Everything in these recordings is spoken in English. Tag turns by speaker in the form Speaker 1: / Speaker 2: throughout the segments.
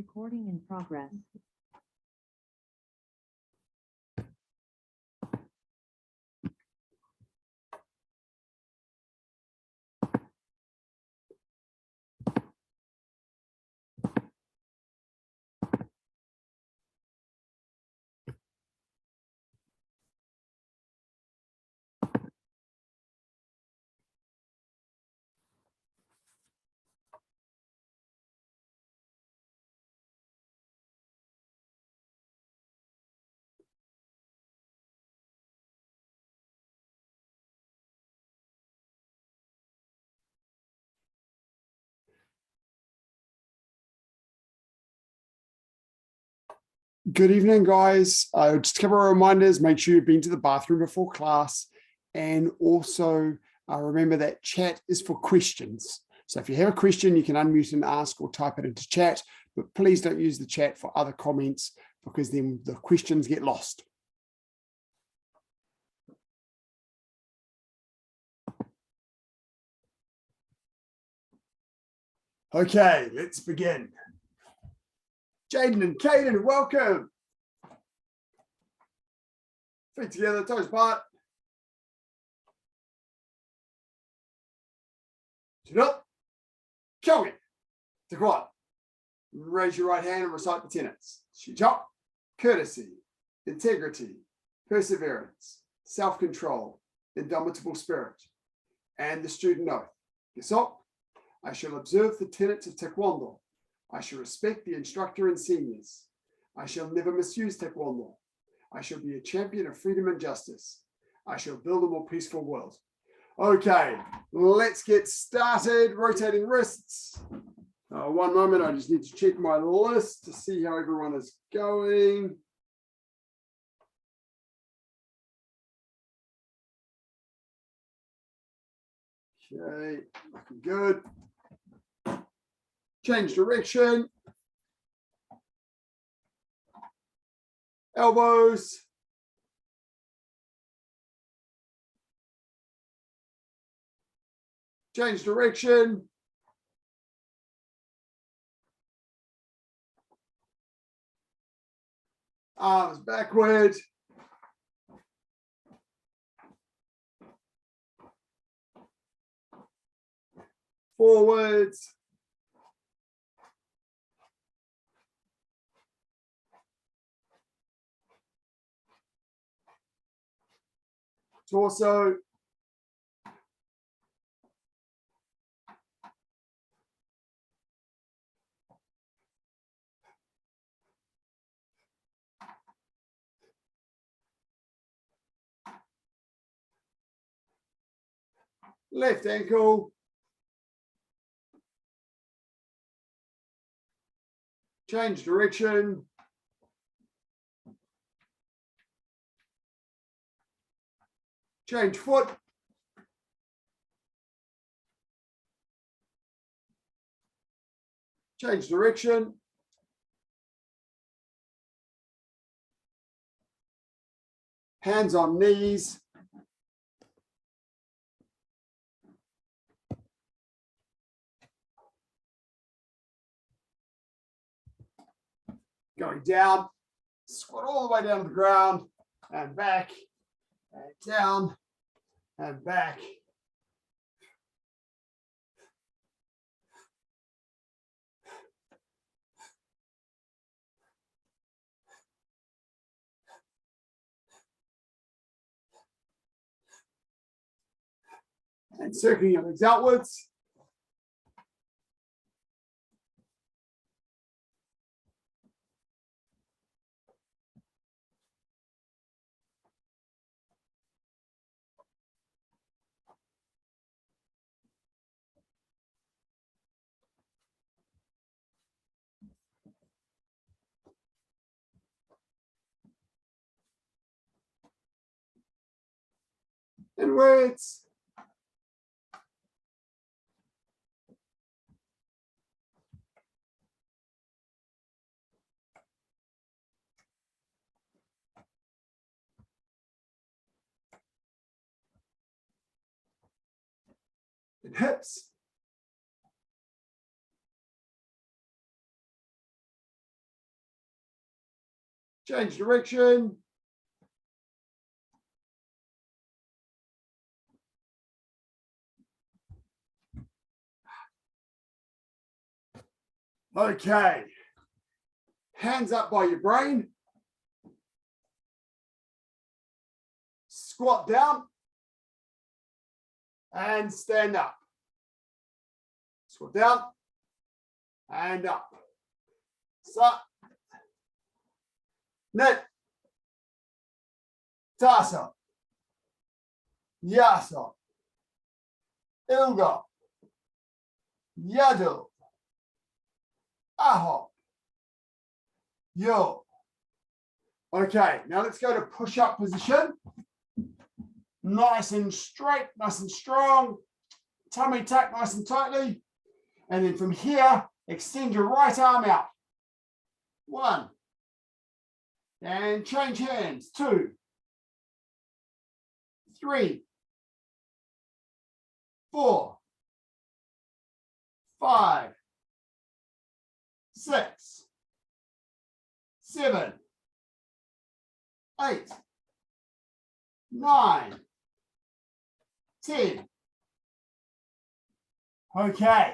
Speaker 1: Recording in progress.
Speaker 2: Good evening, guys. Just a couple of reminders. Make sure you've been to the bathroom before class. And also remember that chat is for questions. So if you have a question, you can unmute and ask or type it into chat. But please don't use the chat for other comments because then the questions get lost. Okay, let's begin. Jaden and Caden, welcome. Feet together, toes apart. Chin up. Choking. To quad. Raise your right hand and recite the tenets. Shijok, courtesy, integrity, perseverance, self-control, indomitable spirit, and the student oath. Gesok, I shall observe the tenets of Taekwondo. I shall respect the instructor and seniors. I shall never misuse Taekwondo. I shall be a champion of freedom and justice. I shall build a more peaceful world. Okay, let's get started. Rotating wrists. One moment, I just need to check my list to see how everyone is going. Okay, looking good. Change direction. Elbows. Change direction. Arms backward. Forwards. Torso. Left ankle. Change direction. Change foot. Change direction. Hands on knees. Going down, squat all the way down to the ground and back, and down and back. And circling your legs outwards. Inwards. And hips. Change direction. Okay. Hands up by your brain. Squat down and stand up. Squat down and up. Sa. Net. Tasa. Yasa. Ilga. Yadu. Aho. Yo. Okay, now let's go to push-up position. Nice and straight, nice and strong. Tummy tuck nice and tightly. And then from here, extend your right arm out. 1. And change hands. 2. 3. 4. 5. 6. 7. 8. 9. 10. Okay.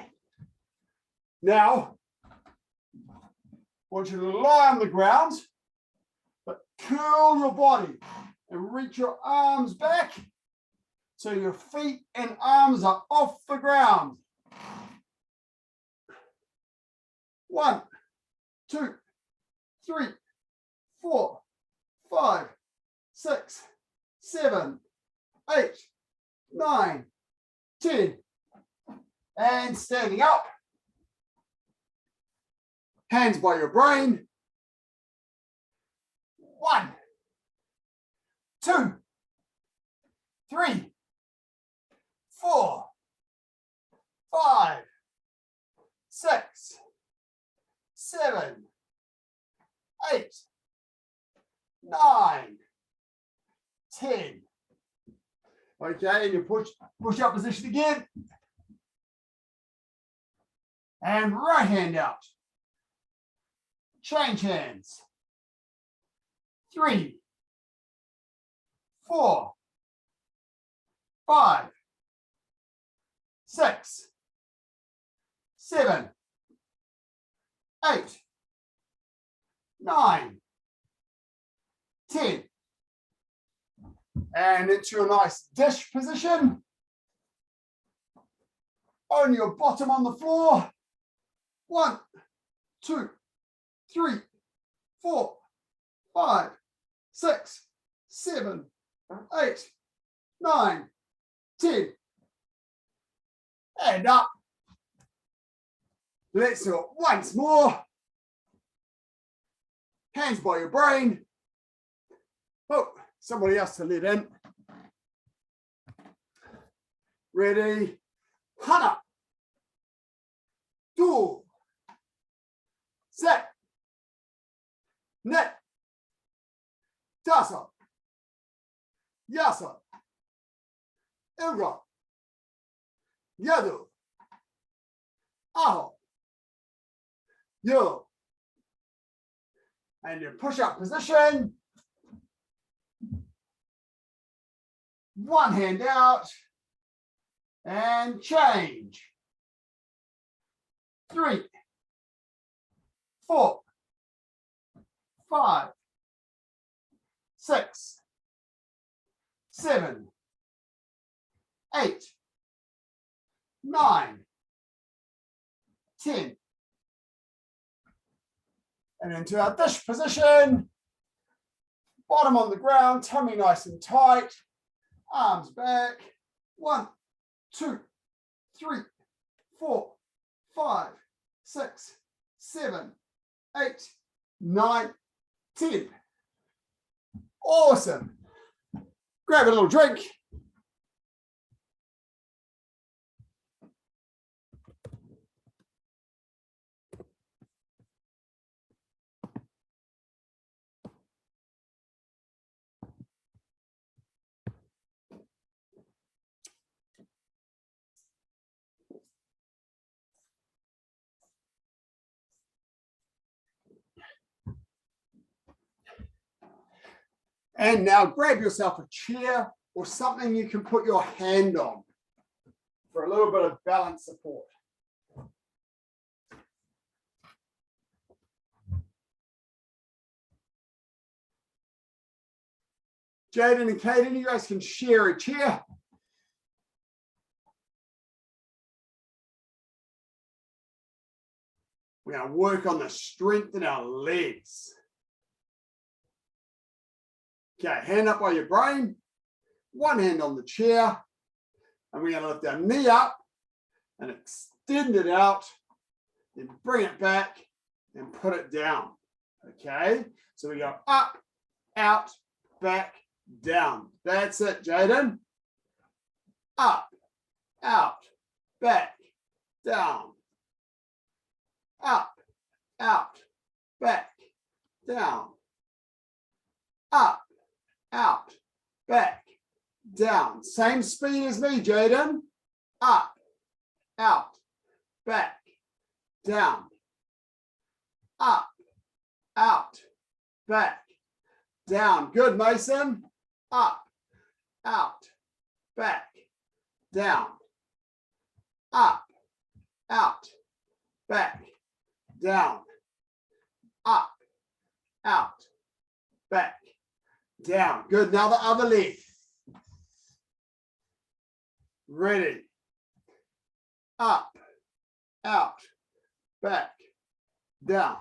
Speaker 2: Now, I want you to lie on the ground, but curl your body and reach your arms back so your feet and arms are off the ground. 1, 2, 3, 4, 5, 6, 7, 8, 9, 10. And standing up. Hands by your brain. 1, 2, 3, 4, 5, 6, 7, 8, 9, 10. Okay, and you push up position again. And right hand out. Change hands. 3, 4, 5, 6, 7, 8, 9, 10. And into a nice dish position. On your bottom on the floor. 1, 2, 3, 4, 5, 6, 7, 8, 9, 10. And up. Let's do it once more. Hands by your brain. Oh, somebody else to lead in. Ready? Hana. 2. Set. Net. Tasa. Yasa. Ilga. Yadu. Aho. Yo. And your push-up position. One hand out. And change. 3, 4, 5, 6, 7, 8, 9, 10. And into our dish position. Bottom on the ground, tummy nice and tight. Arms back. 1, 2, 3, 4, 5, 6, 7, 8, 9, 10. Awesome. Grab a little drink. And now grab yourself a chair or something you can put your hand on for a little bit of balance support. Jaden and Kaden, you guys can share a chair. We're going to work on the strength in our legs. Okay, hand up by your brain, one hand on the chair, and we're going to lift our knee up and extend it out, then bring it back and put it down. Okay, so we go up, out, back, down. That's it, Jaden. Up, out, back, down. Up, out, back, down. Up, out, back, down. Same speed as me, Jaden. Up, out, back, down. Up, out, back, down. Good, Mason. Up, out, back, down. Up, out, back, down. Up, out, back, down. Good. Now the other leg. Ready. Up, out, back, down.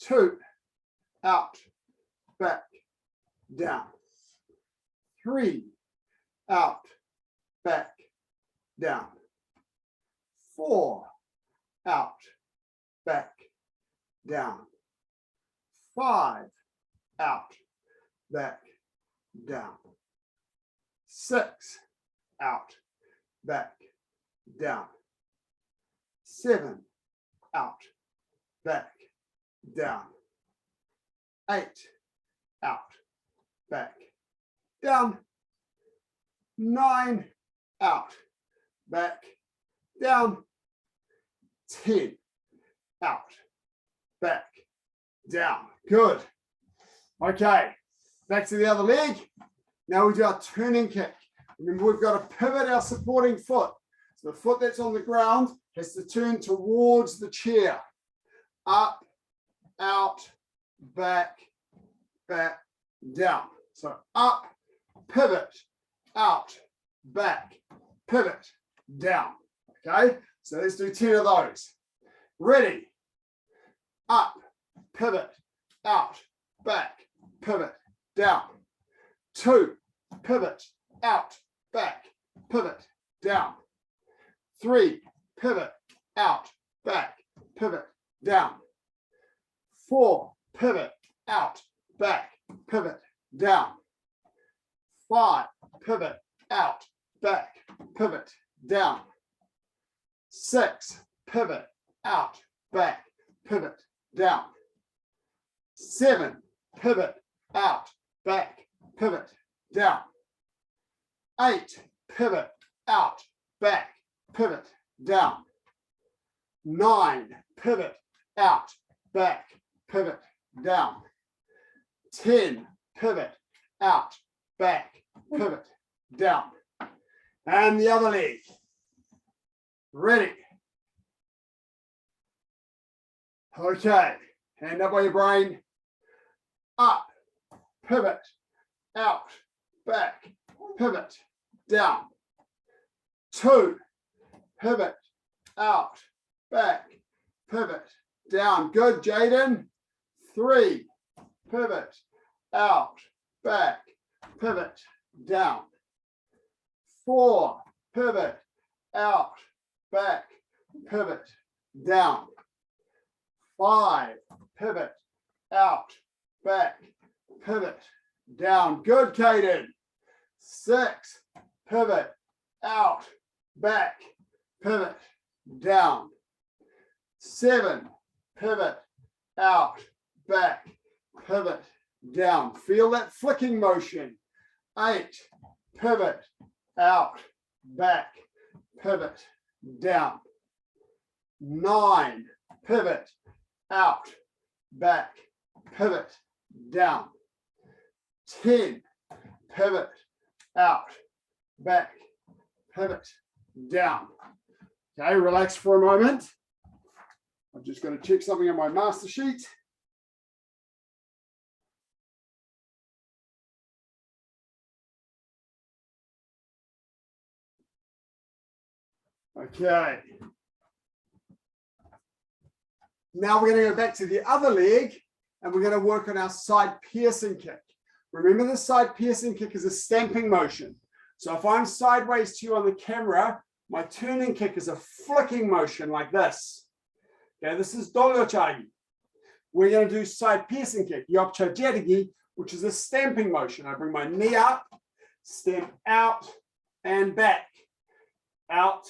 Speaker 2: 2, out, back, down. 3, out, back, down. 4, out, back, down. 5, out, back, down. 6, out, back, down. 7, out, back, down. 8, out, back, down. 9, out, back, down. 10, out, back, down. Good. Okay, back to the other leg. Now we do our turning kick. Remember, we've got to pivot our supporting foot. So the foot that's on the ground has to turn towards the chair. Up, out, back, back, down. So up, pivot, out, back, pivot, down. Okay, so let's do 10 of those. Ready? Up, pivot, out, back, pivot, down. 2, pivot, out, back, pivot, down. 3, pivot, out, back, pivot, down. 4, pivot, out, back, pivot, down. 5, pivot, out, back, pivot, down. 6, pivot, out, back, pivot, down. 7, pivot, out, back, pivot, down. 8, pivot, out, back, pivot, down. 9, pivot, out, back, pivot, down. 10, pivot, out, back, pivot, down. And the other leg. Ready. Okay, hand up by your brain. Up, pivot, out, back, pivot, down. 2, pivot, out, back, pivot, down. Good, Jaden. 3, pivot, out, back, pivot, down. 4, pivot, out, back, pivot, down. 5, pivot, out, back, pivot, down. Good, Kaden. 6, pivot, out, back, pivot, down. 7, pivot, out, back, pivot, down. Feel that flicking motion. 8, pivot, out, back, pivot, down. 9, pivot, out, back, pivot, down. 10, pivot, out, back, pivot, down. Okay, relax for a moment. I'm just going to check something on my master sheet. Okay. Now we're going to go back to the other leg and we're going to work on our side piercing kick. Remember, the side piercing kick is a stamping motion. So if I'm sideways to you on the camera, my turning kick is a flicking motion like this. Okay, this is dolyochagi. We're going to do side piercing kick, yopchajadigi, which is a stamping motion. I bring my knee up, stamp out and back, out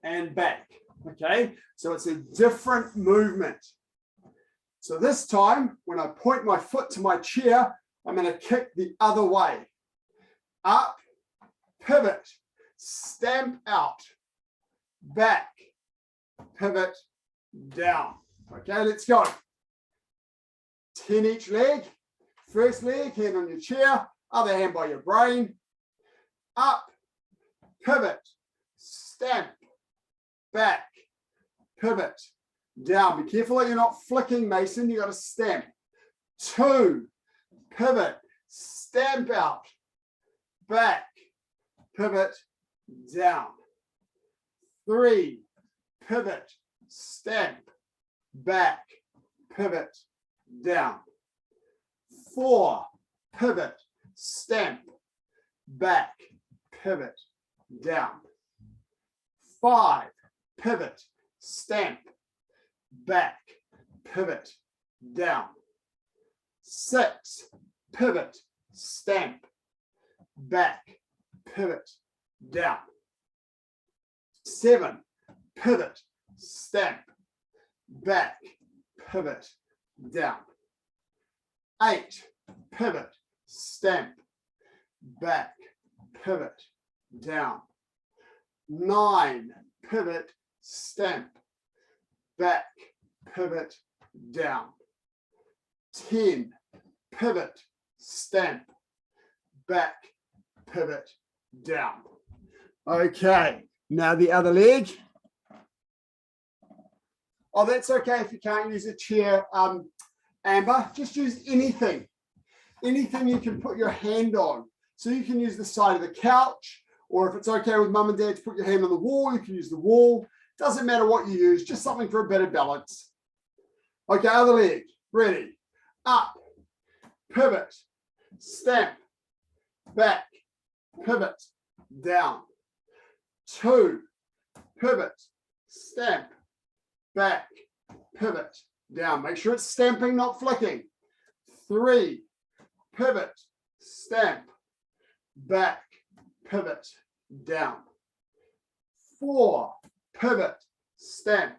Speaker 2: and back. Okay, so it's a different movement. So this time, when I point my foot to my chair, I'm going to kick the other way. Up, pivot, stamp out, back, pivot, down. Okay, let's go. 10 each leg. First leg, hand on your chair, other hand by your brain. Up, pivot, stamp, back, pivot, down. Be careful that you're not flicking, Mason. You got to stamp. 2, pivot, stamp out, back, pivot, down. 3, pivot, stamp, back, pivot, down. 4, pivot, stamp, back, pivot, down. 5, pivot, stamp, back, pivot, down. 6, pivot, stamp, back, pivot, down. 7, pivot, stamp, back, pivot, down. 8, pivot, stamp, back, pivot, down. 9, pivot, stamp, back, pivot, down. 10, pivot, stamp, back, pivot, down. Okay, now the other leg. Oh, that's okay if you can't use a chair, Amber. Just use anything. Anything you can put your hand on. So you can use the side of the couch, or if it's okay with mum and dad to put your hand on the wall, you can use the wall. Doesn't matter what you use, just something for a bit of balance. Okay, other leg. Ready. Up, pivot, stamp, back, pivot, down. 2, pivot, stamp, back, pivot, down. Make sure it's stamping, not flicking. 3, pivot, stamp, back, pivot, down. 4, pivot, stamp,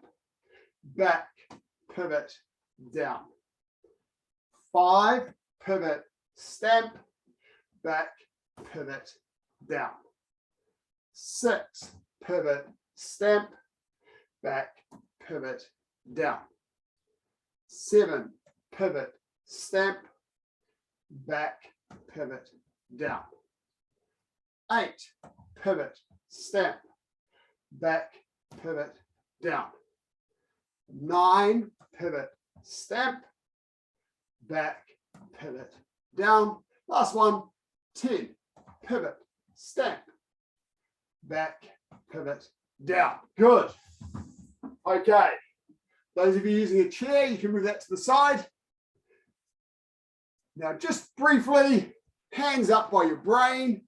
Speaker 2: back, pivot, down. 5, pivot, stamp, back, pivot, down. 6, pivot, stamp, back, pivot, down. 7, pivot, stamp, back, pivot, down. 8, pivot, stamp, back, pivot, down. 9, pivot, stamp, back, pivot, down. Last one, 10, pivot, stamp, back, pivot, down. Good. Okay. Those of you using a chair, you can move that to the side. Now, just briefly, hands up by your brain.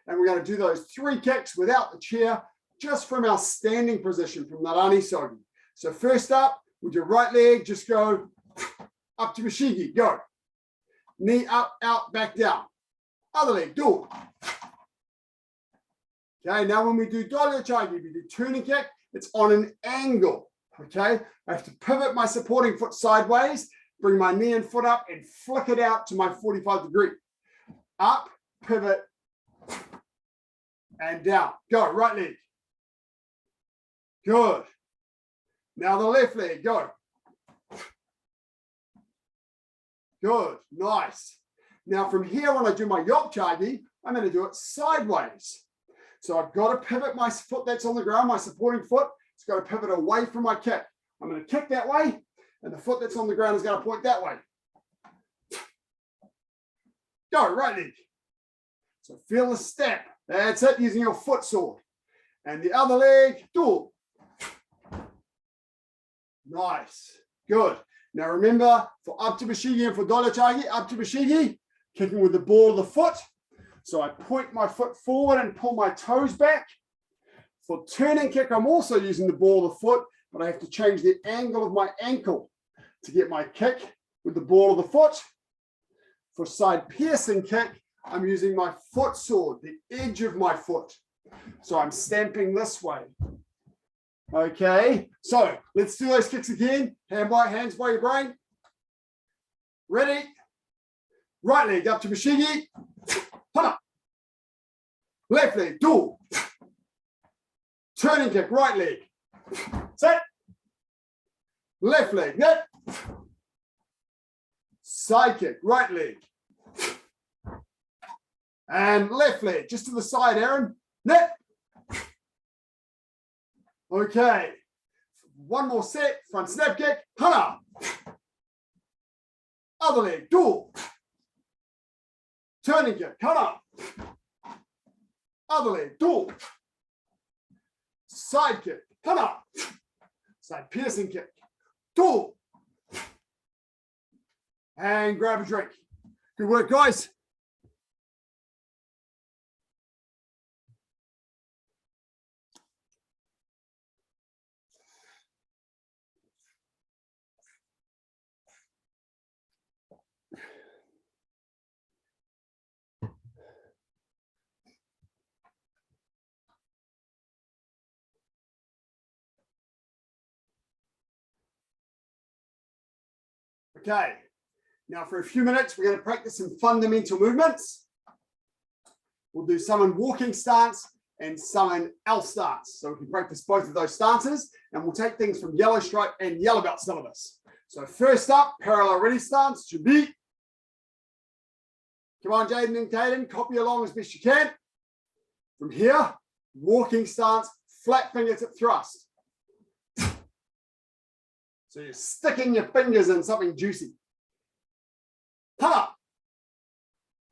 Speaker 2: And we're going to do those 3 kicks without the chair, just from our standing position, from Narani Sogi. So first up, with your right leg, just go up to Mashigi. Go. Knee up, out, back down. Other leg, do it. Okay, now when we do dolyochagi, we do turning kick, it's on an angle. Okay, I have to pivot my supporting foot sideways, bring my knee and foot up and flick it out to my 45-degree. Up, pivot, and down. Go, right leg. Good. Now the left leg, go. Good, nice. Now from here, when I do my yopchagi, I'm going to do it sideways. So I've got to pivot my foot that's on the ground, my supporting foot. It's got to pivot away from my kick. I'm going to kick that way, and the foot that's on the ground is going to point that way. Go, right leg. So feel the step. That's it, using your foot sword. And the other leg, do. Nice. Good. Now remember, for up to bashigi and for dolachagi, up to bashigi, kicking with the ball of the foot. So I point my foot forward and pull my toes back. For turning kick, I'm also using the ball of the foot, but I have to change the angle of my ankle to get my kick with the ball of the foot. For side piercing kick, I'm using my foot sword, the edge of my foot. So I'm stamping this way. Okay, so let's do those kicks again. Hands by your brain. Ready? Right leg up to bashigi. Hana. Left leg, do. Turning kick, right leg. Set. Left leg, net. Side kick, right leg. And left leg, just to the side, Aaron. Net. Okay. One more set. Front snap kick. Hana. Other leg, do. Turning kick, Hana. Other leg, do. Side kick, Hana. Side piercing kick, do. And grab a drink. Good work, guys. Okay, now for a few minutes, we're going to practice some fundamental movements. We'll do some in walking stance and some in L stance. So we can practice both of those stances, and we'll take things from yellow stripe and yellow belt syllabus. So first up, parallel ready stance, Jubi. Come on, Jaden and Caden, copy along as best you can. From here, walking stance, flat fingertip thrust. So you're sticking your fingers in something juicy. Up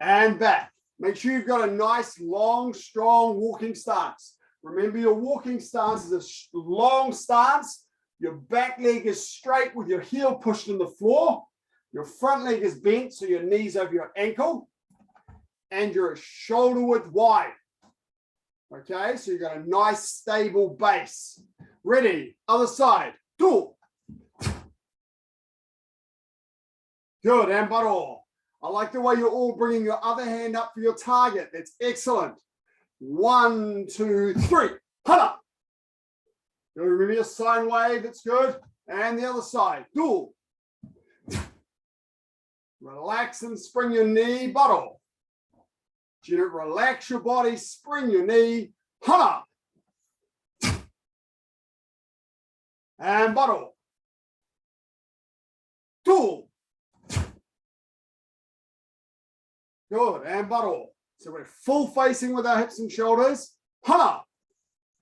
Speaker 2: and back. Make sure you've got a nice, long, strong walking stance. Remember, your walking stance is a long stance. Your back leg is straight with your heel pushed in the floor. Your front leg is bent, so your knees over your ankle. And you're shoulder width wide. Okay, so you've got a nice, stable base. Ready, other side. Two. Good, and baro. I like the way you're all bringing your other hand up for your target. That's excellent. 1, 2, 3. Hana. You remember your sine wave. That's good. And the other side. Do. Relax and spring your knee. Baro. Relax your body. Spring your knee. Hana. And baro. Do. Good, and baro. So we're full facing with our hips and shoulders. Hana.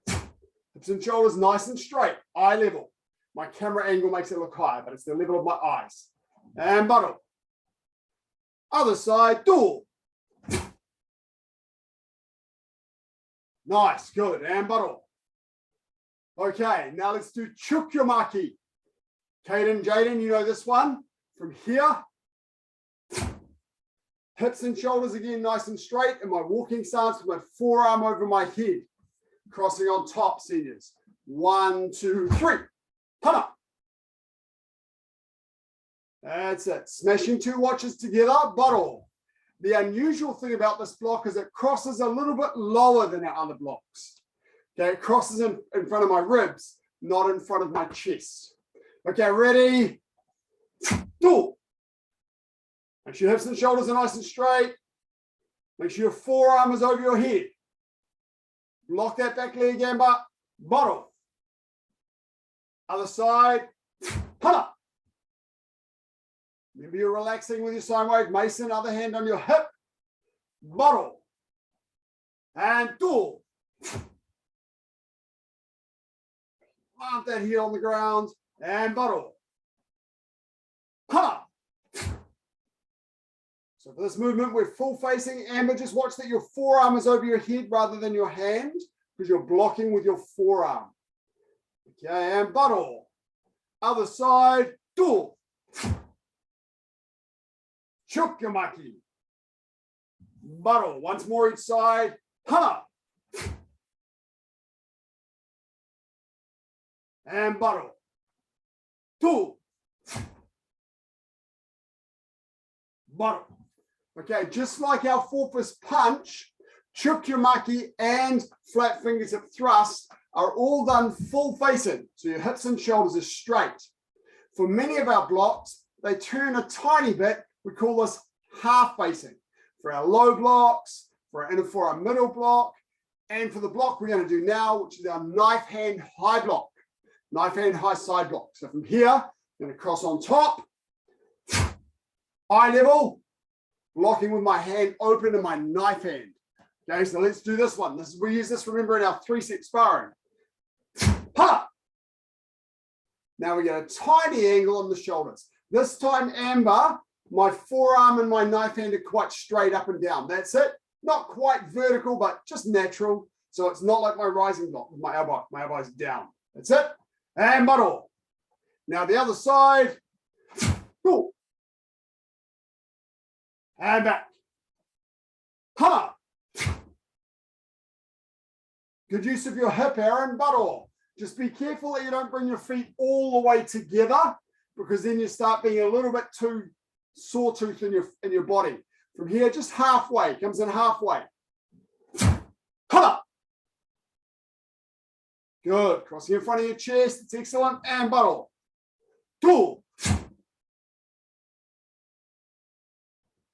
Speaker 2: Hips and shoulders nice and straight, eye level. My camera angle makes it look higher, but it's the level of my eyes. And baro. Other side, do. Nice, good, and baro. Okay, now let's do chukyomaki. Caden, Jaden, you know this one. From here, hips and shoulders again nice and straight, and my walking stance with my forearm over my head. Crossing on top, seniors. 1, 2, 3. Hana. That's it. Smashing two watches together, baro. The unusual thing about this block is it crosses a little bit lower than our other blocks. Okay, it crosses in front of my ribs, not in front of my chest. Okay, ready? Do. Make sure your hips and shoulders are nice and straight. Make sure your forearm is over your head. Lock that back leg, Amber. Baro. Other side. Hana. Remember, you're relaxing with your sine wave. Mason, other hand on your hip. Bottle. And do. Plant that heel on the ground. And bottle. Ha. So for this movement, we're full facing. Amber, just watch that your forearm is over your head rather than your hand, because you're blocking with your forearm. Okay, and bottle. Other side. Do. Chukamaki. Bottle. Once more each side. Ha. And bottle. Do. Bottle. Okay, just like our four fist punch, chukyamaki and flat fingertip thrust are all done full facing. So your hips and shoulders are straight. For many of our blocks, they turn a tiny bit. We call this half facing. For our low blocks, for our middle block, and for the block we're going to do now, which is our knife hand high block. Knife hand high side block. So from here, I'm going to cross on top, eye level, blocking with my hand open and my knife hand. Okay, so let's do this one. We use this, remember, in our 3-set sparring. Ha! Now we get a tiny angle on the shoulders. This time, Amber, my forearm and my knife hand are quite straight up and down. That's it. Not quite vertical, but just natural. So it's not like my rising block with my elbow. My elbow is down. That's it. And bottle. Now the other side. Cool. And back. Ha! Good use of your hip, Aaron. Bottle. Just be careful that you don't bring your feet all the way together, because then you start being a little bit too sawtooth in your body. From here, just halfway. Comes in halfway. Ha! Good. Crossing in front of your chest. It's excellent. And bottle. Two.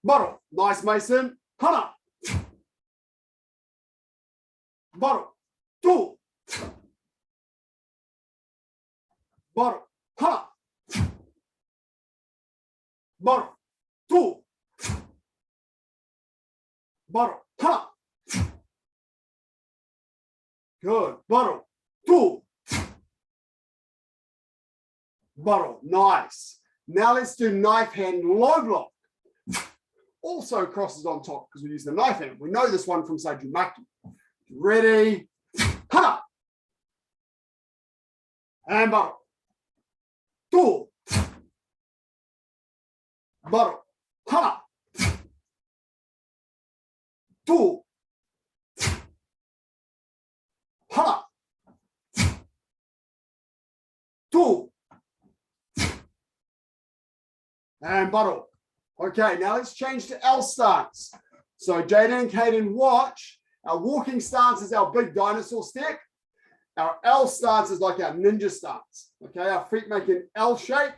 Speaker 2: Bottle. Nice, Mason. Hana. Bottle. Two. Bottle. Hana. Bottle. Two. Bottle. Hana. Good. Bottle. Two. Bottle. Nice. Now let's do knife hand low block. Also crosses on top because we use the knife hand. We know this one from Sajumaki. Ready? Ha! And bottle. Two. Bottle. Ha! Two. Ha! Two. And bottle. Okay, now let's change to L stance. So Jaden and Kaden, watch. Our walking stance is our big dinosaur step. Our L stance is like our ninja stance. Okay, our feet make an L shape.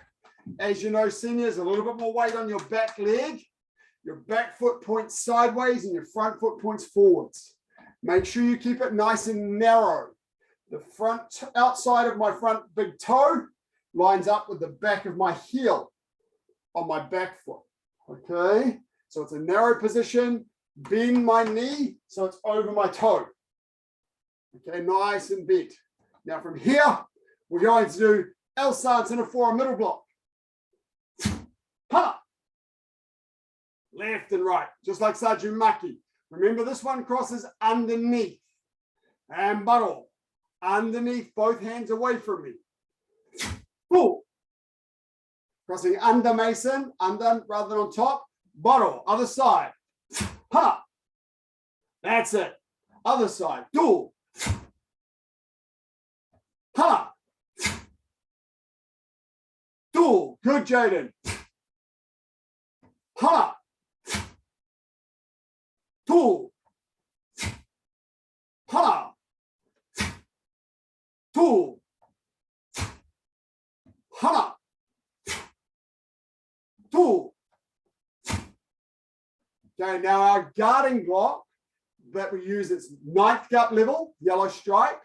Speaker 2: As you know, seniors, a little bit more weight on your back leg. Your back foot points sideways and your front foot points forwards. Make sure you keep it nice and narrow. The front outside of my front big toe lines up with the back of my heel on my back foot. Okay, so it's a narrow position. Bend my knee so it's over my toe. Okay, nice and bent. Now from here, we're going to do L stance in a forearm middle block. Ha! Left and right, just like Sajumaki. Remember, this one crosses underneath. And bottle. Underneath, both hands away from me. Pull. Crossing under Mason, under rather than on top. Bottle, other side. Ha! That's it. Other side. Do. Ha! Do. Good, Jaden. Ha! Do. Ha! Do. Ha! Two. Okay, now our guarding block that we use is ninth gut level, yellow stripe.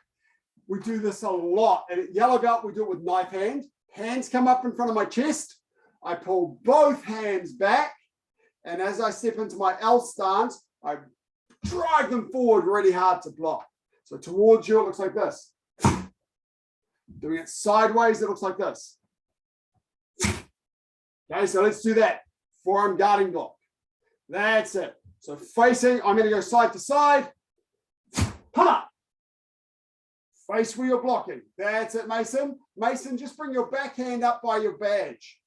Speaker 2: We do this a lot. And at yellow belt, we do it with knife hand. Hands come up in front of my chest. I pull both hands back. And as I step into my L stance, I drive them forward really hard to block. So towards you, it looks like this. Doing it sideways, it looks like this. Okay, so let's do that. Forearm guarding block. That's it. So facing, I'm going to go side to side. Come up. Face where you're blocking. That's it, Mason. Mason, just bring your backhand up by your badge.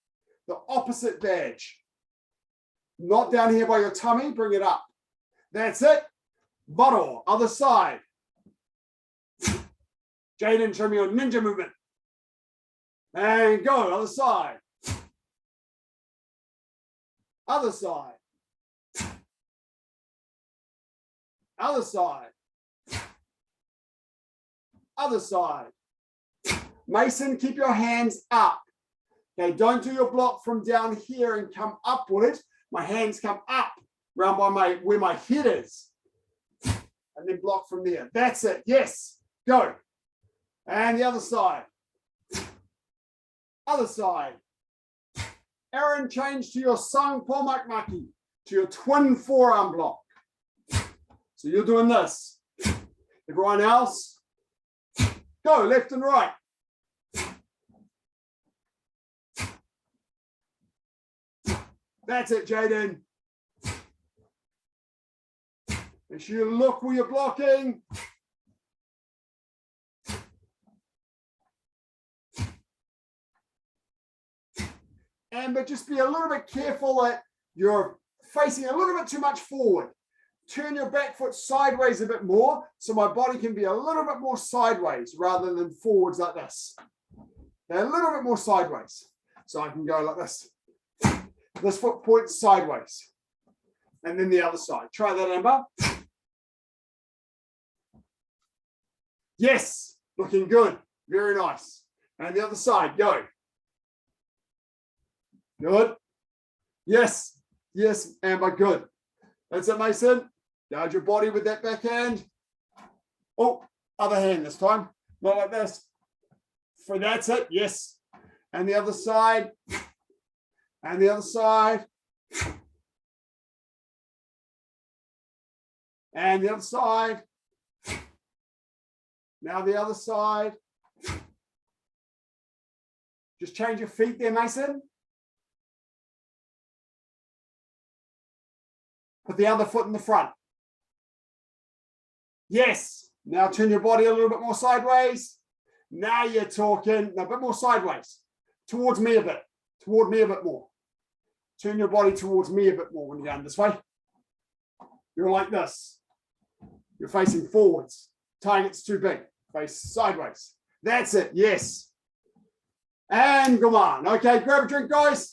Speaker 2: The opposite badge. Not down here by your tummy, bring it up. That's it. Bottle, other side. Jaden, show me your ninja movement. And go, other side. Other side. Other side. Other side. Mason, keep your hands up. Okay, don't do your block from down here and come upward. My hands come up around by where my head is. And then block from there. That's it. Yes. Go. And the other side. Other side. Aaron, change to your Sang Pomakmaki, to your twin forearm block. So you're doing this. Everyone else, go left and right. That's it, Jaden. Make sure you look where you're blocking. But just be a little bit careful that you're facing a little bit too much forward. Turn your back foot sideways a bit more so my body can be a little bit more sideways rather than forwards like this. Okay, a little bit more sideways. So I can go like this. This foot points sideways. And then the other side. Try that, Amber. Yes, looking good. Very nice. And the other side, go. Good. Yes. Yes, Amber, good. That's it, Mason. Guard your body with that backhand. Oh, other hand this time. Not like this. For that's it. Yes. And the other side. And the other side. And the other side. Now the other side. Just change your feet there, Mason. Put the other foot in the front. Yes. Now turn your body a little bit more sideways. Now you're talking. A bit more sideways. Towards me a bit. Toward me a bit more. Turn your body towards me a bit more when you're going this way. You're like this. You're facing forwards. Target's too big. Face sideways. That's it. Yes. And come on. Okay, grab a drink, guys.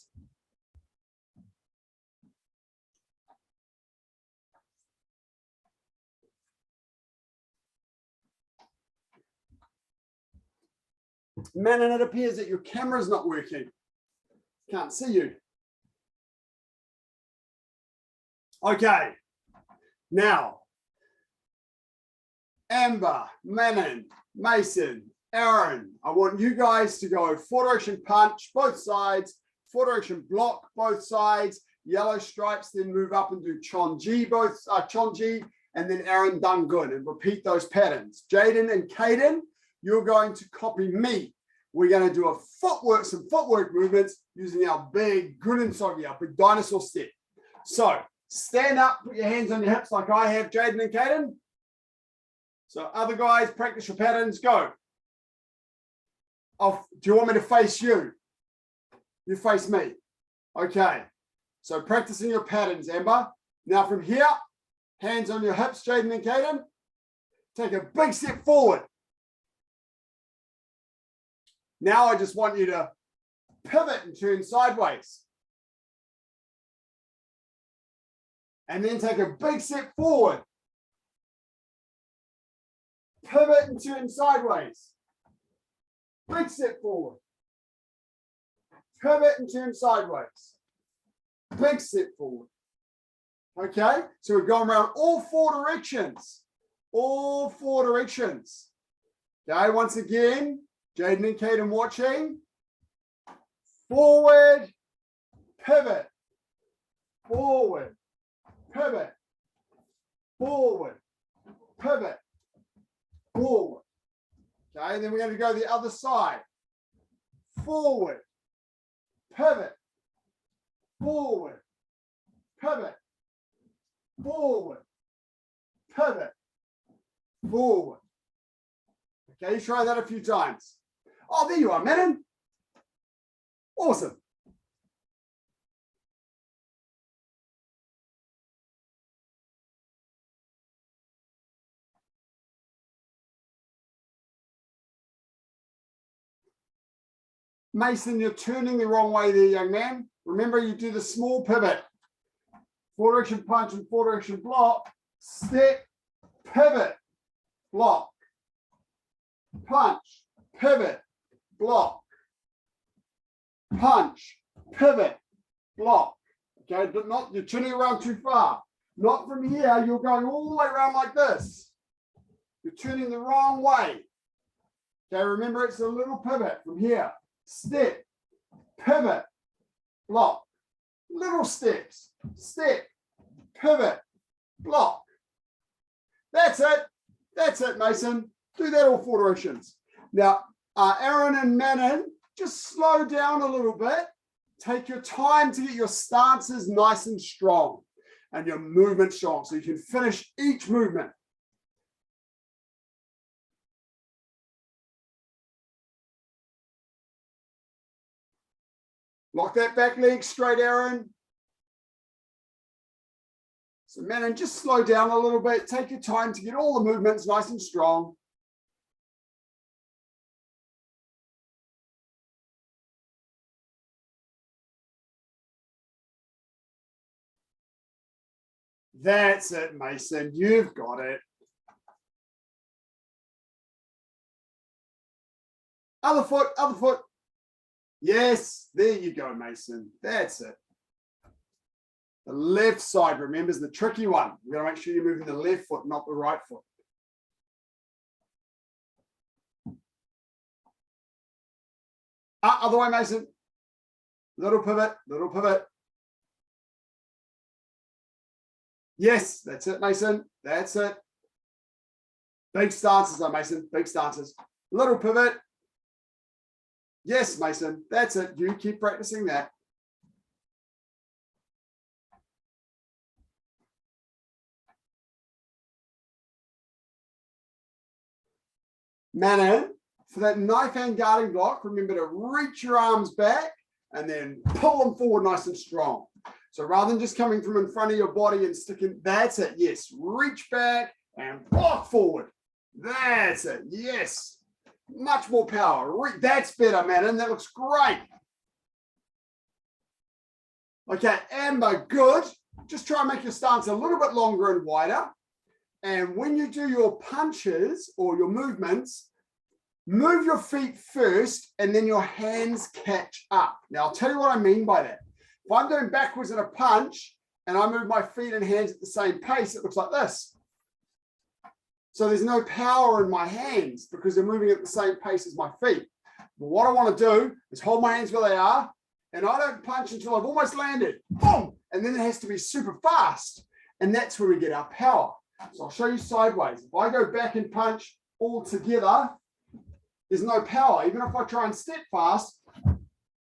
Speaker 2: Man, and it appears that your camera's not working. Can't see you. Okay. Now, Amber, Manon, Mason, Aaron, I want you guys to go forward direction punch, both sides, forward direction block, both sides, yellow stripes, then move up and do Chonji, Chonji, and then Aaron done good, and repeat those patterns. Jaden and Caden, you're going to copy me. We're going to do some footwork movements using our big Gunin-sogi, our big dinosaur step. So stand up, put your hands on your hips like I have, Jaden and Caden. So other guys, practice your patterns, go. Do you want me to face you? You face me. Okay. So practicing your patterns, Amber. Now from here, hands on your hips, Jaden and Caden. Take a big step forward. Now I just want you to pivot and turn sideways. And then take a big step forward. Pivot and turn sideways. Big step forward. Pivot and turn sideways. Big step forward. Okay, so we're going around all four directions. All four directions. Okay, once again, Jaden and Caden watching. Forward, pivot, forward, pivot, forward, pivot, forward. Okay, and then we're going to go the other side. Forward, pivot, forward, pivot, forward, pivot, forward. Okay, try that a few times. Oh, there you are, Manon. Awesome. Mason, you're turning the wrong way there, young man. Remember, you do the small pivot. Forward direction punch and forward direction block. Step, pivot, block. Punch, pivot, block. Punch, pivot, block. Okay, but not, you're turning around too far. Not from here, you're going all the way around like this. You're turning the wrong way. Okay, remember it's a little pivot from here. Step, pivot, block. Little steps. Step, pivot, block. That's it. That's it, Mason. Do that all 4 directions. Now, Aaron and Manon, just slow down a little bit. Take your time to get your stances nice and strong and your movement strong so you can finish each movement. Lock that back leg straight, Aaron. So, Manon, just slow down a little bit. Take your time to get all the movements nice and strong. That's it, Mason. You've got it. Other foot, other foot. Yes, there you go, Mason. That's it. The left side, remember, is the tricky one. We've got to make sure you're moving the left foot, not the right foot. Other way, Mason. Little pivot, little pivot. Yes, that's it, Mason. That's it. Big stances, though, Mason. Big stances. Little pivot. Yes, Mason. That's it. You keep practicing that. Manon, for that knife hand guarding block, remember to reach your arms back and then pull them forward nice and strong. So rather than just coming from in front of your body and sticking, that's it. Yes, reach back and block forward. That's it. Yes, much more power. That's better, Manon. That looks great. Okay, Amber, good. Just try and make your stance a little bit longer and wider. And when you do your punches or your movements, move your feet first and then your hands catch up. Now, I'll tell you what I mean by that. If I'm going backwards in a punch and I move my feet and hands at the same pace, it looks like this. So there's no power in my hands because they're moving at the same pace as my feet. But what I want to do is hold my hands where they are, and I don't punch until I've almost landed. Boom! And then it has to be super fast. And that's where we get our power. So I'll show you sideways. If I go back and punch all together, there's no power. Even if I try and step fast,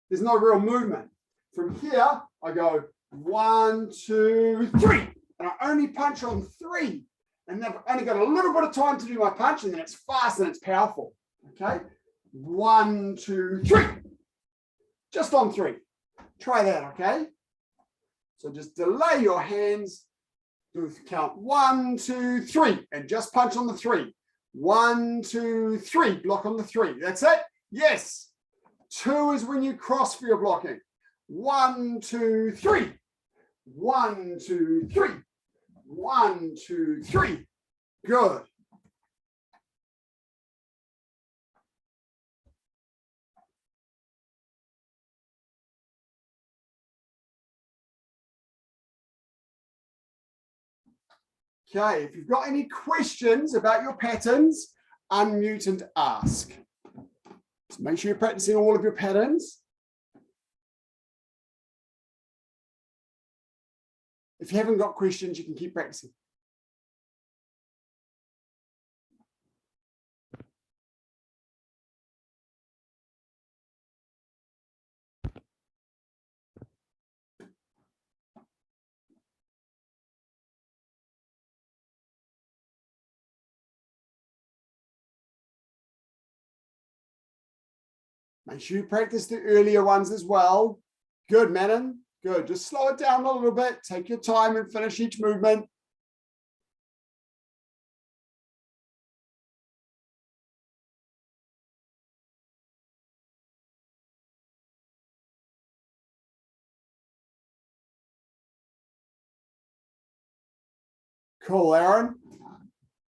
Speaker 2: there's no real movement. From here, I go 1, 2, 3. And I only punch on 3. And then I've only got a little bit of time to do my punch, and then it's fast and it's powerful. Okay? 1, 2, 3. Just on 3. Try that, okay? So just delay your hands. Do count 1, 2, 3, and just punch on the 3. 1, 2, 3. Block on the 3. That's it? Yes. 2 is when you cross for your blocking. 1, 2, 3. 1, 2, 3. 1, 2, 3. Good. Okay, if you've got any questions about your patterns, unmute and ask. So make sure you're practicing all of your patterns. If you haven't got questions, you can keep practicing. Make sure you practice the earlier ones as well. Good, Manon. Good. Just slow it down a little bit. Take your time and finish each movement. Cool, Aaron.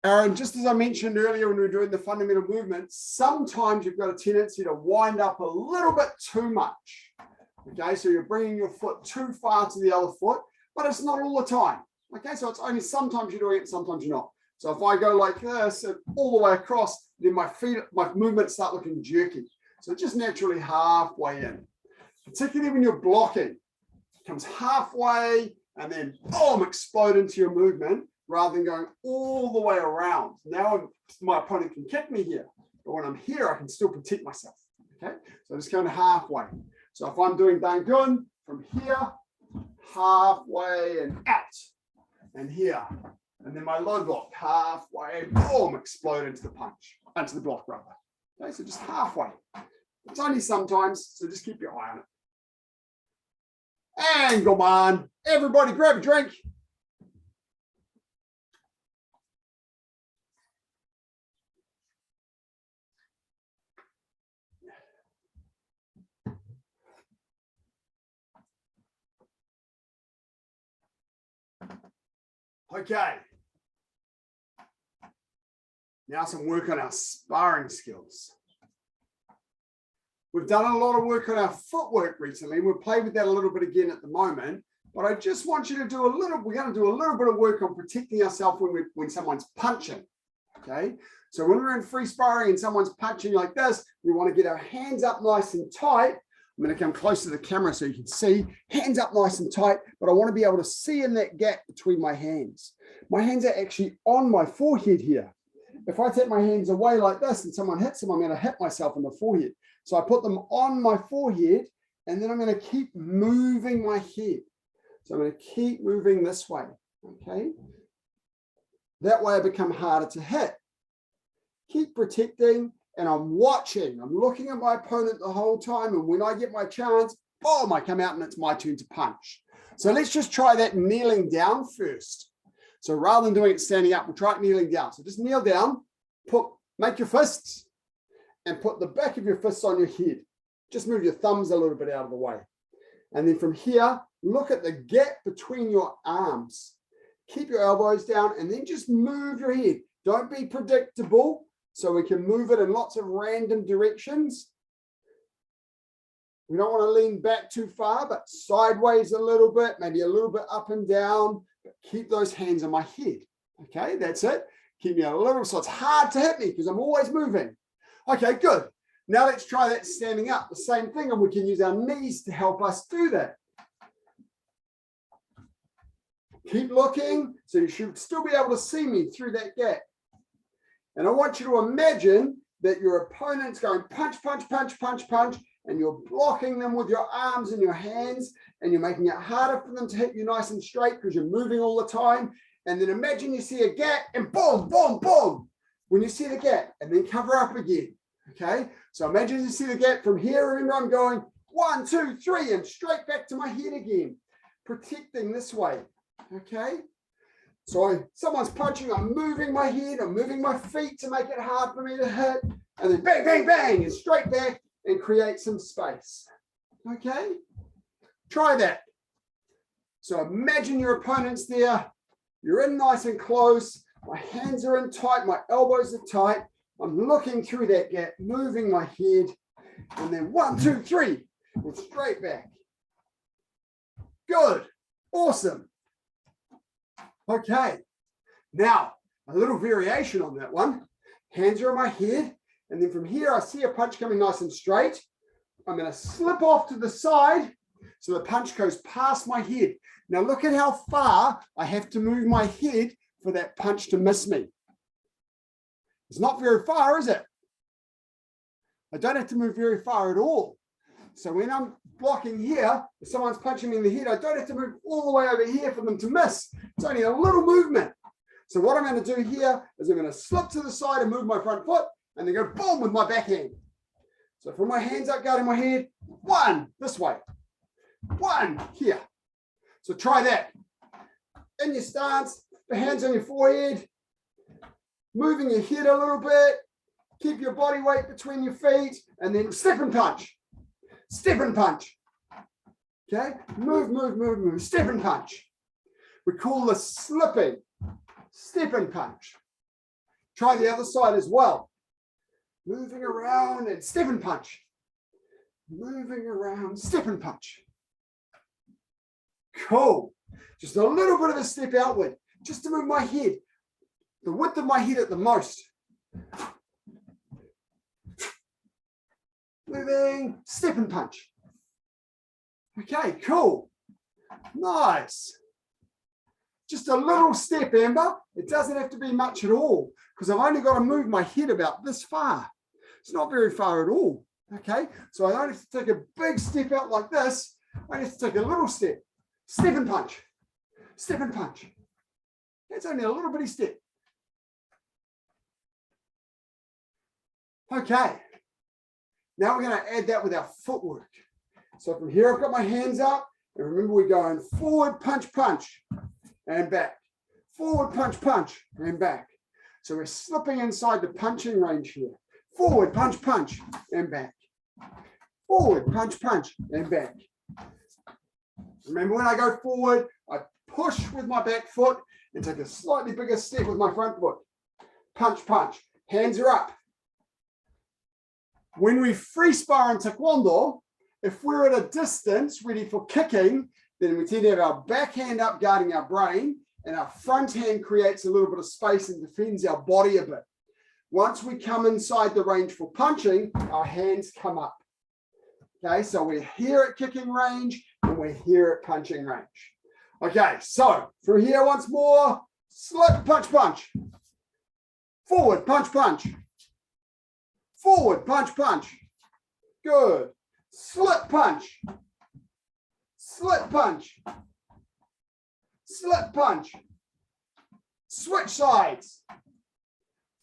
Speaker 2: Aaron, just as I mentioned earlier when we were doing the fundamental movements, sometimes you've got a tendency to wind up a little bit too much. Okay, so you're bringing your foot too far to the other foot, but it's not all the time. Okay, so it's only sometimes you're doing it, sometimes you're not. So if I go like this and all the way across, then my movements start looking jerky. So just naturally halfway in, particularly when you're blocking, it comes halfway and then boom, explode into your movement, rather than going all the way around. Now my opponent can kick me here, but when I'm here, I can still protect myself. Okay, so just going halfway. So if I'm doing Dangun from here, halfway and out, and here, and then my low block halfway, boom, explode into the punch, into the block rather. Okay, so just halfway. It's only sometimes, so just keep your eye on it. And come on, everybody grab a drink. Okay. Now some work on our sparring skills. We've done a lot of work on our footwork recently. We'll play with that a little bit again at the moment, but I just want you to do we're going to do a little bit of work on protecting ourselves when someone's punching. Okay. So when we're in free sparring and someone's punching like this, we want to get our hands up nice and tight. I'm going to come close to the camera so you can see. Hands up nice and tight, but I want to be able to see in that gap between my hands. My hands are actually on my forehead here. If I take my hands away like this and someone hits them, I'm going to hit myself in the forehead. So I put them on my forehead, and then I'm going to keep moving my head. So I'm going to keep moving this way, okay? That way I become harder to hit. Keep protecting. And I'm watching, I'm looking at my opponent the whole time. And when I get my chance, boom, I come out and it's my turn to punch. So let's just try that kneeling down first. So rather than doing it standing up, we'll try it kneeling down. So just kneel down, make your fists and put the back of your fists on your head. Just move your thumbs a little bit out of the way. And then from here, look at the gap between your arms. Keep your elbows down and then just move your head. Don't be predictable. So we can move it in lots of random directions. We don't want to lean back too far, but sideways a little bit, maybe a little bit up and down, but keep those hands on my head. Okay, that's it. Keep me a little, so it's hard to hit me because I'm always moving. Okay, good. Now let's try that standing up. The same thing, and we can use our knees to help us do that. Keep looking, so you should still be able to see me through that gap. And I want you to imagine that your opponent's going punch, punch, punch, punch, punch, and you're blocking them with your arms and your hands, and you're making it harder for them to hit you nice and straight because you're moving all the time. And then imagine you see a gap and boom, boom, boom. When you see the gap, and then cover up again. Okay, so imagine you see the gap from here. Remember, I'm going 1, 2, 3, and straight back to my head again, protecting this way. Okay. So someone's punching, I'm moving my head, I'm moving my feet to make it hard for me to hit, and then bang, bang, bang, and straight back and create some space. Okay? Try that. So imagine your opponent's there, you're in nice and close, my hands are in tight, my elbows are tight, I'm looking through that gap, moving my head, and then 1, 2, 3, and straight back. Good. Awesome. Okay, now a little variation on that one. Hands are on my head, and then from here I see a punch coming nice and straight. I'm going to slip off to the side So the punch goes past my head. Now look at how far I have to move my head for that punch to miss me. It's not very far, is it? I don't have to move very far at all. So when I'm blocking here, if someone's punching me in the head, I don't have to move all the way over here for them to miss. It's only a little movement. So what I'm going to do here is I'm going to slip to the side and move my front foot and then go boom with my backhand. So from my hands up guarding my head, one this way, one here. So try that. In your stance, the hands on your forehead, moving your head a little bit, keep your body weight between your feet, and then step and punch. Step and punch. Okay? Move, move, move, move. Step and punch. We call this slipping. Step and punch. Try the other side as well. Moving around and step and punch. Moving around, step and punch. Cool. Just a little bit of a step outward, just to move my head, the width of my head at the most. Moving, step and punch. Okay, cool. Nice. Just a little step, Amber. It doesn't have to be much at all because I've only got to move my head about this far. It's not very far at all. Okay, so I don't have to take a big step out like this. I have to take a little step. Step and punch. Step and punch. That's only a little bitty step. Okay. Now we're going to add that with our footwork. So from here, I've got my hands up. And remember, we're going forward, punch, punch, and back. Forward, punch, punch, and back. So we're slipping inside the punching range here. Forward, punch, punch, and back. Forward, punch, punch, and back. Remember, when I go forward, I push with my back foot and take a slightly bigger step with my front foot. Punch, punch. Hands are up. When we free spar in Taekwondo, if we're at a distance ready for kicking, then we tend to have our back hand up guarding our brain, and our front hand creates a little bit of space and defends our body a bit. Once we come inside the range for punching, our hands come up. Okay, so we're here at kicking range and we're here at punching range. Okay, so from here once more, slip, punch, punch. Forward, punch, punch. Forward, punch, punch. Good. Slip, punch. Slip, punch. Slip, punch. Switch sides.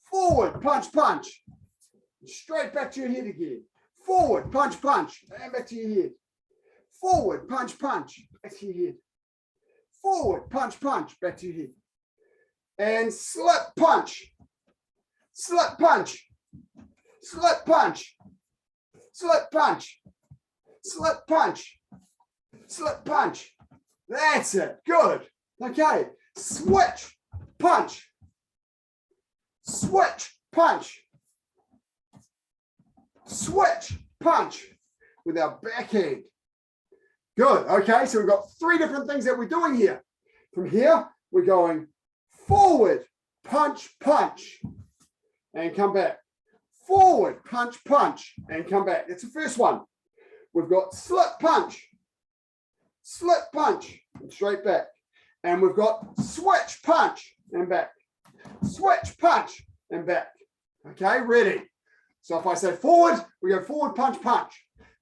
Speaker 2: Forward, punch, punch. Straight back to your head again. Forward, punch, punch. And back to your head. Forward, punch, punch. Back to your head. Forward, punch, punch. Back to your head. And slip, punch. Slip, punch. Slip, punch. Slip, punch. Slip, punch. Slip, punch. That's it. Good. Okay. Switch, punch. Switch, punch. Switch, punch with our backhand. Good. Okay, so we've got three different things that we're doing here. From here, we're going forward, punch, punch, and come back. Forward, punch, punch, and come back. That's the first one. We've got slip, punch, and straight back. And we've got switch, punch, and back. Switch, punch, and back. Okay, ready. So if I say forward, we go forward, punch, punch.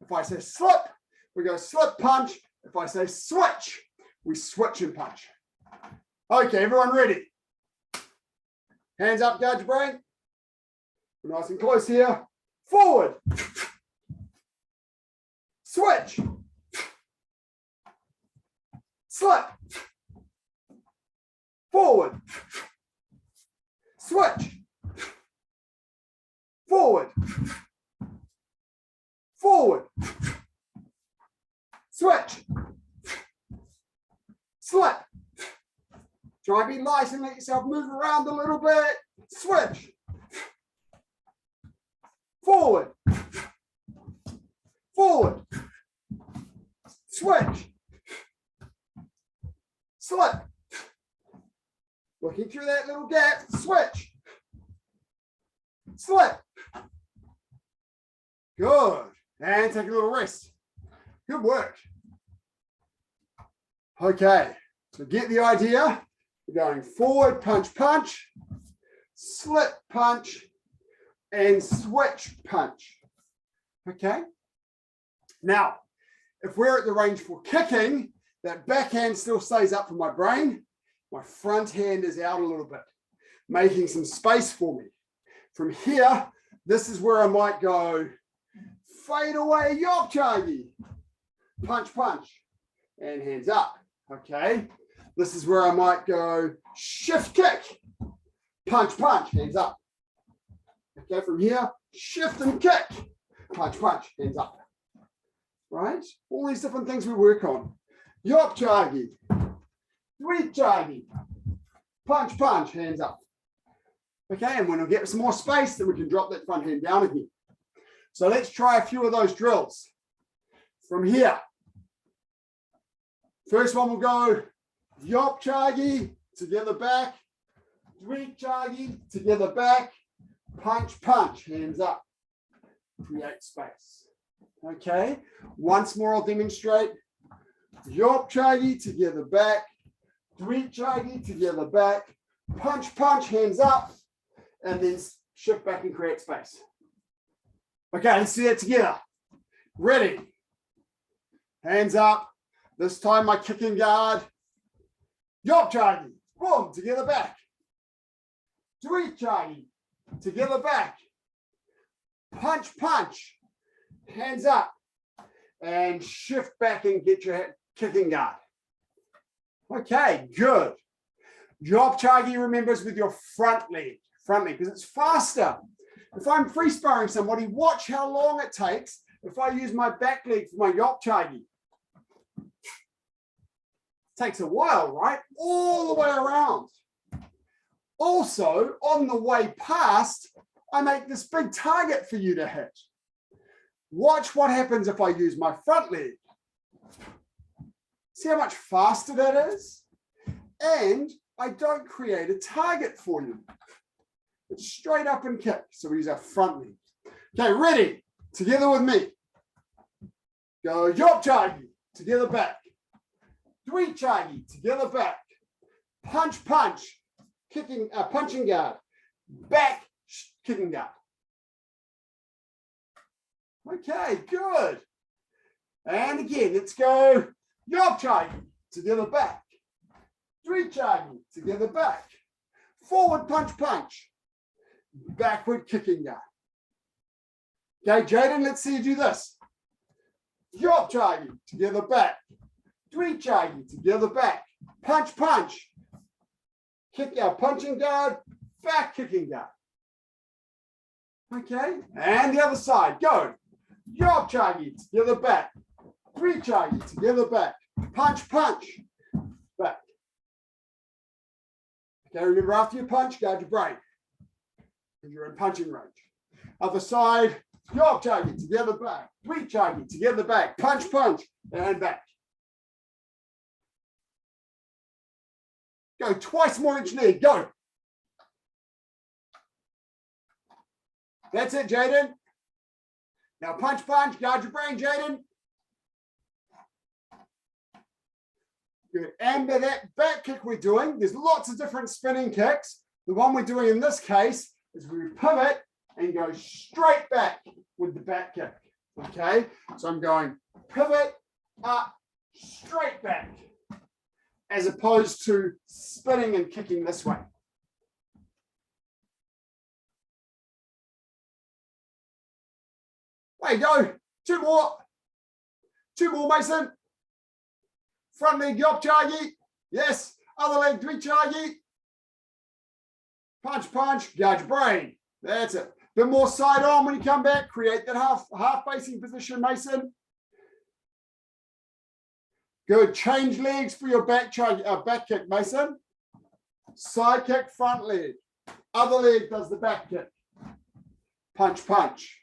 Speaker 2: If I say slip, we go slip, punch. If I say switch, we switch and punch. Okay, everyone ready? Hands up, guard your brain. We're nice and close here. Forward. Switch. Slip. Forward. Switch. Forward. Forward. Switch. Slip. Try and be light and let yourself move around a little bit. Switch. Forward. Forward. Switch. Slip. Looking through that little gap. Switch. Slip. Good. And take a little rest. Good work. Okay, so get the idea. We're going forward, punch, punch, slip, punch, and switch, punch. Okay. Now, if we're at the range for kicking, that backhand still stays up for my brain. My front hand is out a little bit, making some space for me. From here, this is where I might go fade away, yopchagi, punch, punch, and hands up. Okay. This is where I might go shift kick, punch, punch, hands up. Okay, from here, shift and kick, punch, punch, hands up. Right? All these different things we work on. Yopchagi, dvichagi, punch, punch, hands up. Okay, and when we get some more space, then we can drop that front hand down again. So let's try a few of those drills. From here, first one will go yopchagi, together back, dvichagi, together back, punch, punch, hands up. Create space. Okay, once more I'll demonstrate. Yopchagi, together back, dvichagi, together back, punch, punch, hands up, and then shift back and create space. Okay, let's do that together. Ready? Hands up. This time my kicking guard. Yopchagi, boom, together back. Dvichagi, together back. Punch, punch, hands up, and shift back and get your kicking guard. Okay, good. Yopchagi, remembers, with your front leg, because it's faster. If I'm free sparring somebody, watch how long it takes if I use my back leg for my yopchagi. It takes a while, right? All the way around. Also, on the way past, I make this big target for you to hit. Watch what happens if I use my front leg. See how much faster that is? And I don't create a target for you. It's straight up and kick. So we use our front leg. Okay, ready? Together with me. Go yopchagi, together back. Dvichagi, together back. Punch, punch, kicking, punching guard. Back, kicking guard. Okay, good. And again, let's go yopchagi, together back. Dvichagi, together back. Forward punch, punch. Backward kicking guard. Okay, Jaden, let's see you do this. Yopchagi, together back. Dvichagi, together back. Punch, punch. Kick our punching guard, back kicking guard. Okay, and the other side, go. Yopchagi, together back. Dvichagi, together back. Punch, punch, back. Okay, remember, after you punch, guard your brain, because you're in punching range. Other side, yopchagi, together back. Dvichagi, together back. Punch, punch, and back. Go twice more each leg, go. That's it, Jaden. Now punch, punch, guard your brain, Jaden. Good. And that back kick we're doing, there's lots of different spinning kicks. The one we're doing in this case is we pivot and go straight back with the back kick. Okay, so I'm going pivot, up, straight back, as opposed to spinning and kicking this way. There you go. Two more. Two more, Mason. Front leg yopchagi. Yes. Other leg dvichagi. Punch, punch. Guard your brain. That's it. Bit more side on when you come back. Create that half facing position, Mason. Good. Change legs for your back kick, Mason. Side kick, front leg. Other leg does the back kick. Punch, punch.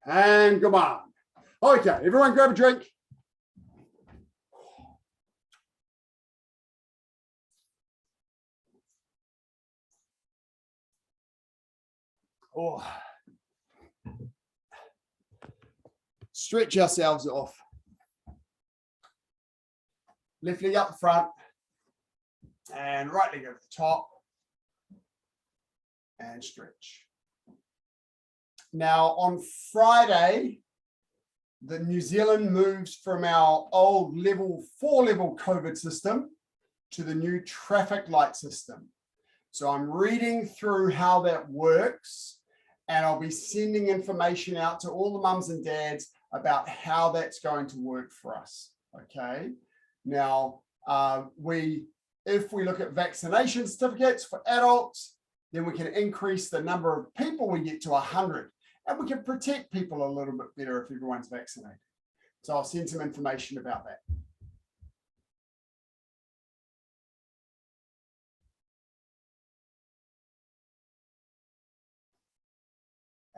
Speaker 2: And come on. Okay, everyone grab a drink. Oh. Stretch ourselves off. Left leg up the front and right leg at the top and stretch. Now on Friday, the New Zealand moves from our old level 4 COVID system to the new traffic light system. So I'm reading through how that works, and I'll be sending information out to all the mums and dads about how that's going to work for us. Okay. Now, if we look at vaccination certificates for adults, then we can increase the number of people we get to 100, and we can protect people a little bit better if everyone's vaccinated. So I'll send some information about that.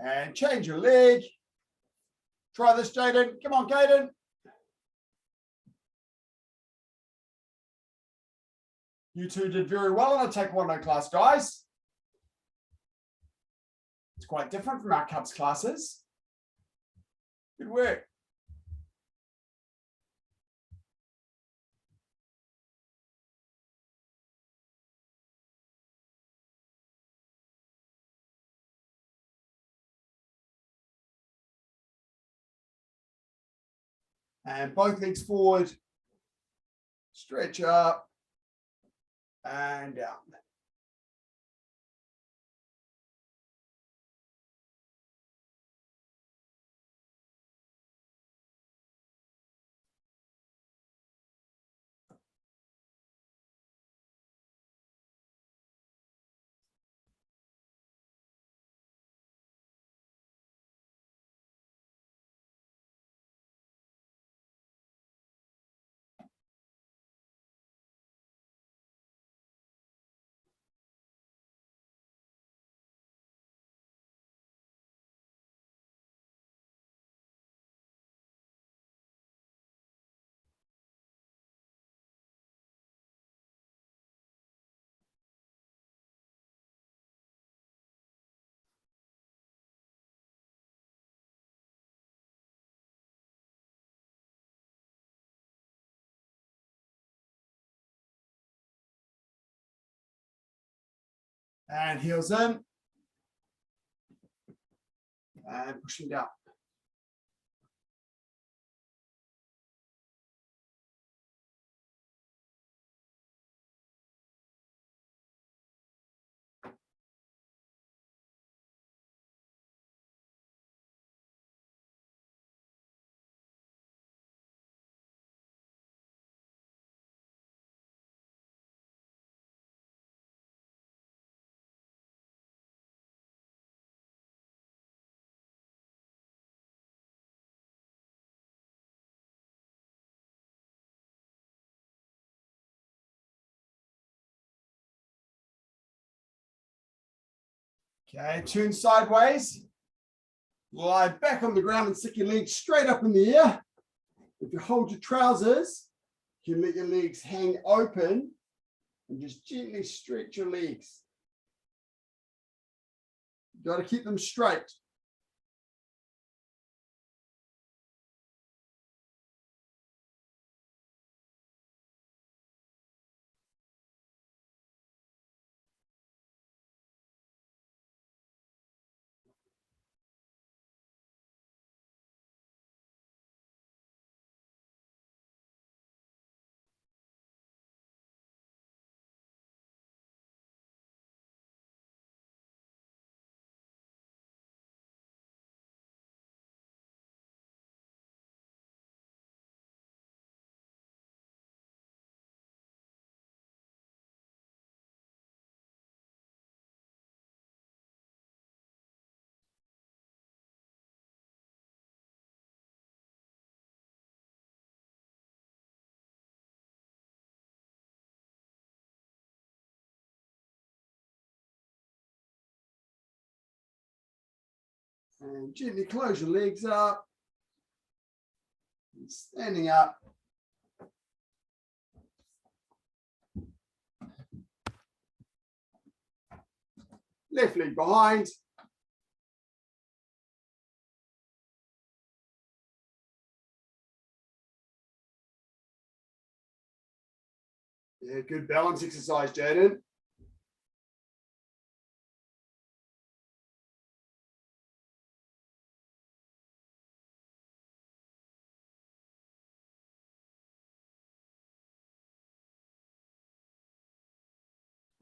Speaker 2: And change your leg. Try this, Jaden. Come on, Jaden. You two did very well in a Taekwondo class, guys. It's quite different from our Cubs classes. Good work. And both legs forward. Stretch up and down. And heels in. And pushing down. Okay, turn sideways. Lie back on the ground and stick your legs straight up in the air. If you hold your trousers, you can let your legs hang open and just gently stretch your legs. You've got to keep them straight. And gently close your legs up. And standing up. Left leg behind. Yeah, good balance exercise, Jaden.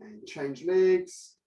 Speaker 2: And change legs.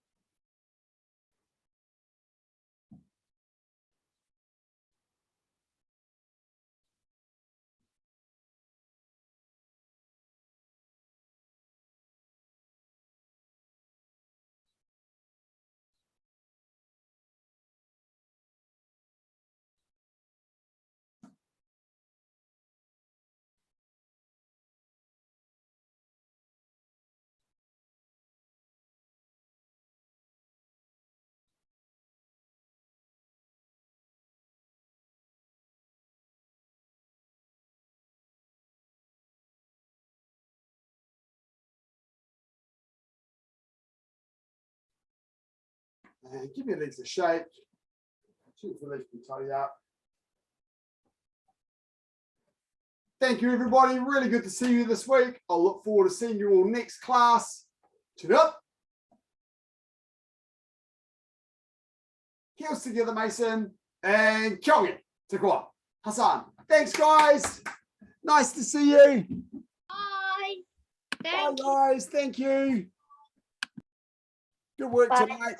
Speaker 2: And give your legs a shake. Choose the legs to tidy up. Thank you, everybody. Really good to see you this week. I'll look forward to seeing you all next class. Chin up. Heels together, Mason. And Kyongin. Te kwa. Hassan. Thanks, guys. Nice to see you.
Speaker 1: Bye.
Speaker 2: Bye, guys. Thank you. Good work tonight.